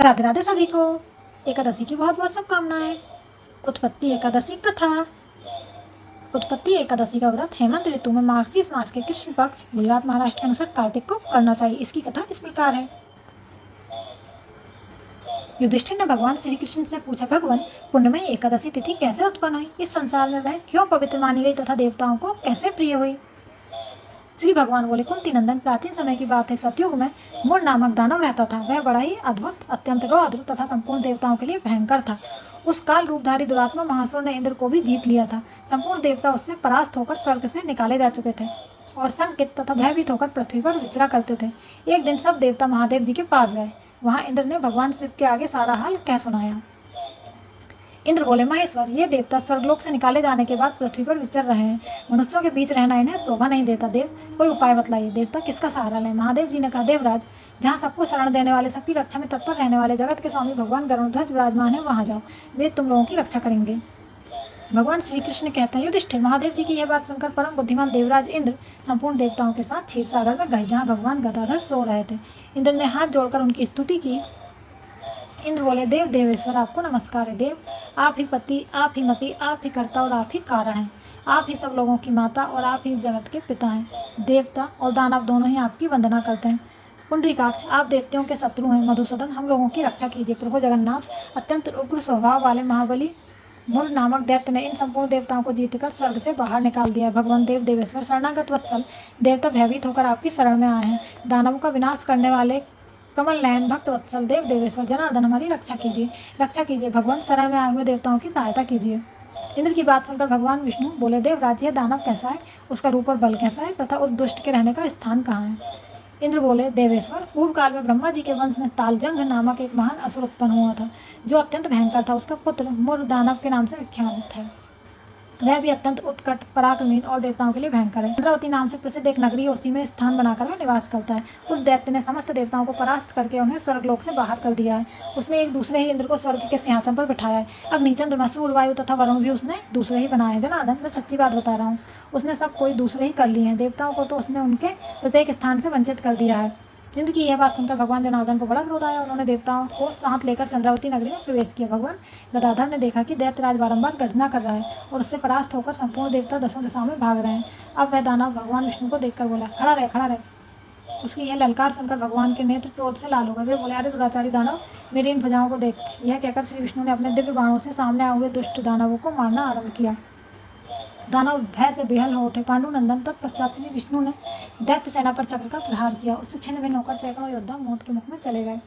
राधे राधे सभी को। एकादशी की बहुत बहुत शुभकामनाएं। उत्पत्ति एकादशी कथा। उत्पत्ति एकादशी का व्रत हेमंत ऋतु में मार्गशीर्ष मास के कृष्ण पक्ष गुजरात महाराष्ट्र के अनुसार कार्तिक को करना चाहिए। इसकी कथा इस प्रकार है। युधिष्ठिर ने भगवान श्री कृष्ण से पूछा, भगवान, पुण्यमयी एकादशी तिथि कैसे उत्पन्न हुई? इस संसार में वह क्यों पवित्र मानी गई तथा देवताओं को कैसे प्रिय हुई? श्री भगवान बोले, कुंती नंदन, प्राचीन समय की बात है। सतयुग में मूर नामक दानव रहता था। वह बड़ा ही अद्भुत, अत्यंत रौद्र तथा संपूर्ण देवताओं के लिए भयंकर था। उस काल रूपधारी दुरात्मा महासुर ने इंद्र को भी जीत लिया था। संपूर्ण देवता उससे परास्त होकर स्वर्ग से निकाले जा चुके थे और संकित तथा भयभीत होकर पृथ्वी पर विचरा करते थे। एक दिन सब देवता महादेव जी के पास गए। वहां इंद्र ने भगवान शिव के आगे सारा हाल कह सुनाया। इंद्र बोले, महेश्वर, ये देवता स्वर्गलोक से निकाले जाने के बाद पृथ्वी पर विचर रहे हैं। मनुष्यों के बीच रहना इन्हें शोभा नहीं देता। देव, कोई उपाय बतलाइए। देवता किसका सहारा लें? महादेव जी ने कहा, देवराज, जहाँ सबको शरण देने वाले, सबकी रक्षा में तत्पर रहने वाले जगत के स्वामी भगवान गरुड़ध्वज विराजमान है, वहां जाओ। वे तुम लोगों की रक्षा करेंगे। भगवान श्री कृष्ण कहते हैं, युधिष्ठिर, महादेव जी की यह बात सुनकर परम बुद्धिमान देवराज इंद्र संपूर्ण देवताओं के साथ क्षीर सागर में गए, जहाँ भगवान गदाधर सो रहे थे। इंद्र ने हाथ जोड़कर उनकी स्तुति की। इंद्र बोले, देव देवेश्वर, आपको नमस्कार है। देव, आप ही पति, आप ही मति, आप ही कर्ता और आप ही कारण हैं। आप ही सब लोगों की माता और आप ही इस जगत के पिता हैं। देवता और दानव दोनों ही आपकी वंदना करते हैं। पुंडरीकाक्ष, आप देवताओं के शत्रु हैं। मधुसूदन, हम लोगों की रक्षा कीजिए। प्रभु जगन्नाथ, अत्यंत उग्र स्वभाव वाले महाबली मूर नामक दैत्य ने इन संपूर्ण देवताओं को जीतकर स्वर्ग से बाहर निकाल दिया। भगवान देव देवेश्वर, शरणागत वत्सल, देवता भयभीत होकर आपकी शरण में आए हैं। दानवों का विनाश करने वाले कमल नयन भक्त वत्सल देव देवेश्वर जनार्दन, हमारी रक्षा कीजिए, रक्षा कीजिए। भगवान, शरण में आए हुए देवताओं की सहायता कीजिए। इंद्र की बात सुनकर भगवान विष्णु बोले, देवराज, यह दानव कैसा है? उसका रूप और बल कैसा है तथा उस दुष्ट के रहने का स्थान कहाँ है? इंद्र बोले, देवेश्वर, पूर्व काल में ब्रह्मा जी के वंश में तालजंग नामक एक महान असुर उत्पन्न हुआ था, जो अत्यंत भयंकर था। उसका पुत्र मूर दानव के नाम से विख्यात है। वह भी अत्यंत उत्कट, पराक्रमी और देवताओं के लिए भयंकर है। इंद्रावती नाम से प्रसिद्ध एक नगरी, उसी में स्थान बनाकर वह निवास करता है। उस दैत्य ने समस्त देवताओं को परास्त करके उन्हें स्वर्गलोक से बाहर कर दिया है। उसने एक दूसरे ही इंद्र को स्वर्ग के सिंहासन पर बिठाया है। अग्नि, चंद्रमा, सूर्य, वायु तथा वरुण भी उसने दूसरे ही बनाए हैं। जनार्दन, मैं सच्ची बात बता रहा हूँ, उसने सब कोई दूसरे ही कर लिए हैं। देवताओं को तो उसने उनके प्रत्येक स्थान से वंचित कर दिया है। इंद्र की यह बात सुनकर भगवान जनार्दन को बड़ा क्रोध आया। उन्होंने देवताओं को साथ लेकर चंद्रावती नगरी में प्रवेश किया। भगवान गदाधर ने देखा कि दैत्यराज बारंबार गर्जना कर रहा है और उससे परास्त होकर संपूर्ण देवता दसों दिशाओं में भाग रहे हैं। अब वह दानव भगवान विष्णु को देखकर बोला, खड़ा रहे, खड़ा रहे। उसकी यह ललकार सुनकर भगवान के नेत्र क्रोध से लाल हो गए। वे बोले, अरे दुराचारी दानव, मेरी इन भुजाओं को देख। यह कहकर श्री विष्णु ने अपने दिव्य बाणों से सामने आए हुए दुष्ट दानवों को मारना आरंभ किया। दानव भय से बेहाल हो उठे। पांडुनंदन, तत्पश्चात श्री विष्णु ने दैत्य सेना पर चक्र का प्रहार किया। उससे छिन्न भिन्न होकर सैकड़ों योद्धा मौत के मुख में चले गए।